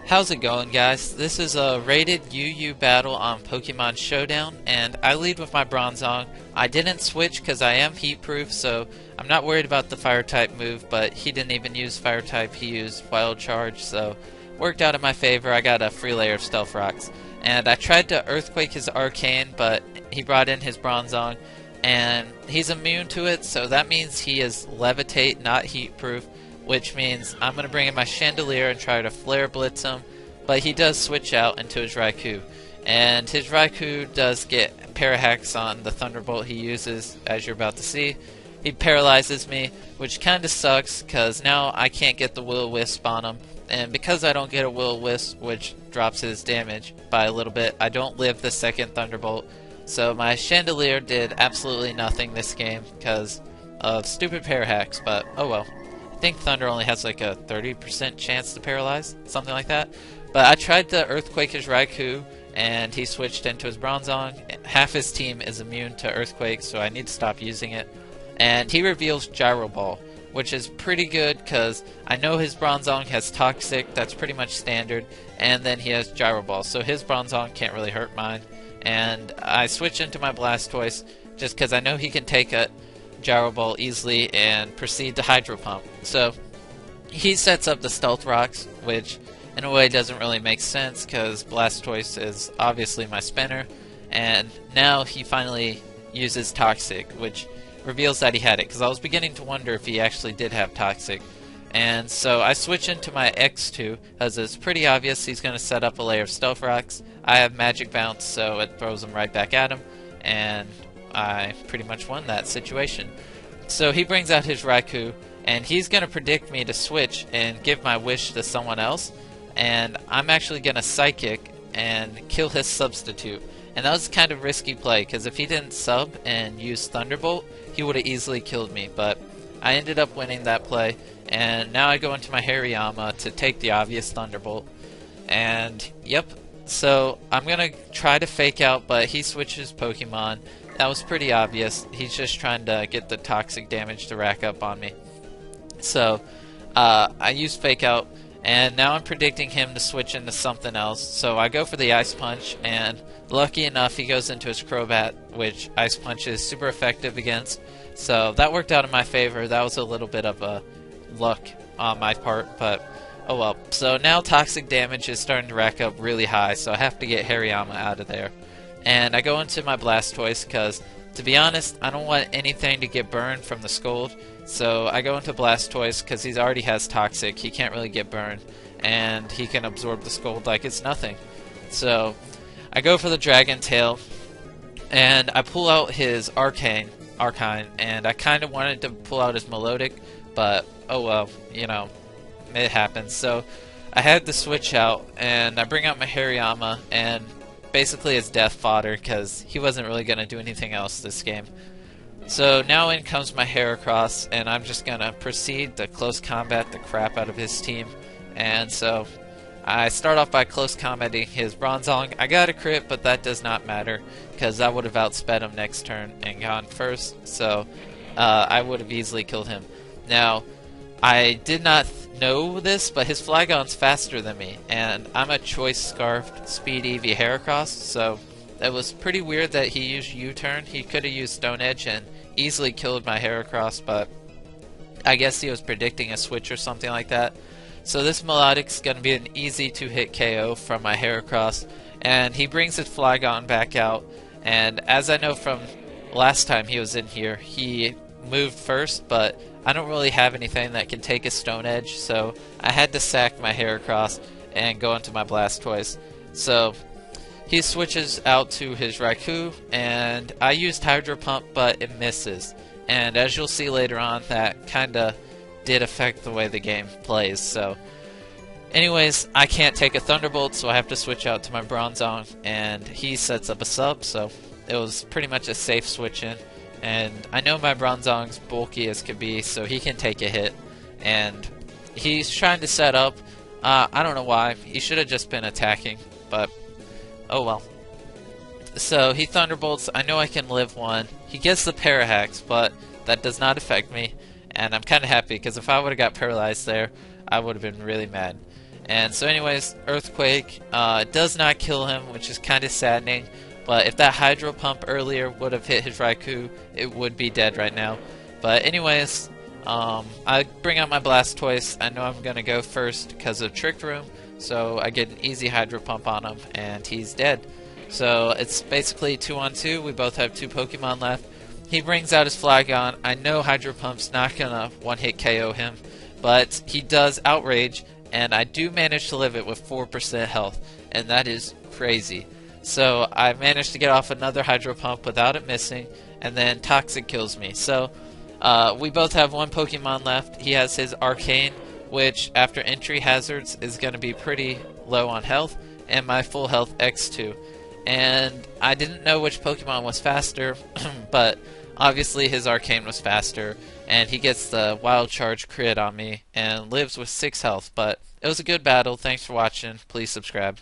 How's it going, guys? This is a rated UU battle on Pokemon Showdown, and I lead with my Bronzong. I didn't switch because I am heat proof, so I'm not worried about the fire type move, but he didn't even use fire type, he used wild charge, so worked out in my favor. I got a free layer of stealth rocks. And I tried to earthquake his arcane, but he brought in his Bronzong, and he's immune to it, so that means he is levitate, not heat proof, which means I'm going to bring in my Chandelier and try to Flare Blitz him, but he does switch out into his Raikou. And his Raikou does get Parahacks on the Thunderbolt he uses, as you're about to see. He paralyzes me, which kind of sucks, because now I can't get the Will-O-Wisp on him. And because I don't get a Will-O-Wisp, which drops his damage by a little bit, I don't live the second Thunderbolt. So my Chandelier did absolutely nothing this game, because of stupid Parahacks, but oh well. I think Thunder only has like a 30% chance to paralyze, something like that. But I tried to Earthquake his Raikou, and he switched into his Bronzong. Half his team is immune to Earthquake, so I need to stop using it. And he reveals Gyro Ball, which is pretty good because I know his Bronzong has Toxic, that's pretty much standard, and then he has Gyro Ball, so his Bronzong can't really hurt mine. And I switch into my Blastoise just because I know he can take a Gyro Ball easily and proceed to Hydro Pump. So he sets up the Stealth Rocks, which in a way doesn't really make sense because Blastoise is obviously my spinner, and now he finally uses Toxic, which reveals that he had it, because I was beginning to wonder if he actually did have Toxic. And so I switch into my X2, as it's pretty obvious he's going to set up a layer of Stealth Rocks. I have Magic Bounce, so it throws them right back at him, and I pretty much won that situation. So he brings out his Raikou, and he's going to predict me to switch and give my wish to someone else, and I'm actually going to Psychic and kill his substitute. And that was kind of risky play, because if he didn't sub and use Thunderbolt, he would have easily killed me, but I ended up winning that play, and now I go into my Hariyama to take the obvious Thunderbolt. And yep, so I'm going to try to fake out, but he switches Pokemon. That was pretty obvious. He's just trying to get the toxic damage to rack up on me. So I use Fake Out, and now I'm predicting him to switch into something else. So I go for the Ice Punch, and lucky enough he goes into his Crobat, which Ice Punch is super effective against. So that worked out in my favor. That was a little bit of a luck on my part, but oh well. So now toxic damage is starting to rack up really high, so I have to get Hariyama out of there. And I go into my Blastoise because, to be honest, I don't want anything to get burned from the Scold. So I go into Blastoise because he already has Toxic, he can't really get burned, and he can absorb the Scold like it's nothing. So I go for the Dragon Tail, and I pull out his Arcane, and I kind of wanted to pull out his Melodic, but oh well, you know, it happens. So I had to switch out, and I bring out my Hariyama, and basically it's death fodder because he wasn't really going to do anything else this game. So now in comes my Heracross, and I'm just going to proceed to close combat the crap out of his team. And so I start off by close combating his Bronzong. I got a crit, but that does not matter because I would have outsped him next turn and gone first, so I would have easily killed him. Now, I did not know this, but his Flygon's faster than me, and I'm a Choice Scarfed Speed Eevee Heracross, so it was pretty weird that he used U-turn. He could have used Stone Edge and easily killed my Heracross, but I guess he was predicting a switch or something like that. So this Melodic's going to be an easy two-hit KO from my Heracross, and he brings his Flygon back out, and as I know from last time he was in here, he moved first, but I don't really have anything that can take a Stone Edge, so I had to sack my Heracross and go into my Blastoise. So he switches out to his Raikou, and I used Hydro Pump, but it misses. And as you'll see later on, that kinda did affect the way the game plays. So anyways, I can't take a Thunderbolt, so I have to switch out to my Bronzong, and he sets up a sub, so it was pretty much a safe switch in. And I know my Bronzong's bulky as could be, so he can take a hit. And he's trying to set up. I don't know why. He should have just been attacking, but oh well. So he Thunderbolts. I know I can live one. He gets the Parahacks, but that does not affect me. And I'm kind of happy, because if I would have got paralyzed there, I would have been really mad. And so anyways, Earthquake does not kill him, which is kind of saddening. But if that Hydro Pump earlier would have hit his Raikou, it would be dead right now. But anyways, I bring out my Blastoise. I know I'm going to go first because of Trick Room. So I get an easy Hydro Pump on him, and he's dead. So it's basically 2-on-2. We both have 2 Pokemon left. He brings out his Flygon. I know Hydro Pump's not going to one-hit KO him, but he does Outrage, and I do manage to live it with 4% health, and that is crazy. So I managed to get off another Hydro Pump without it missing, and then Toxic kills me. So we both have 1 Pokemon left. He has his Arcane, which after entry hazards is going to be pretty low on health, and my full health X2. And I didn't know which Pokemon was faster, but obviously his Arcane was faster, and he gets the Wild Charge crit on me and lives with 6 health. But it was a good battle. Thanks for watching. Please subscribe.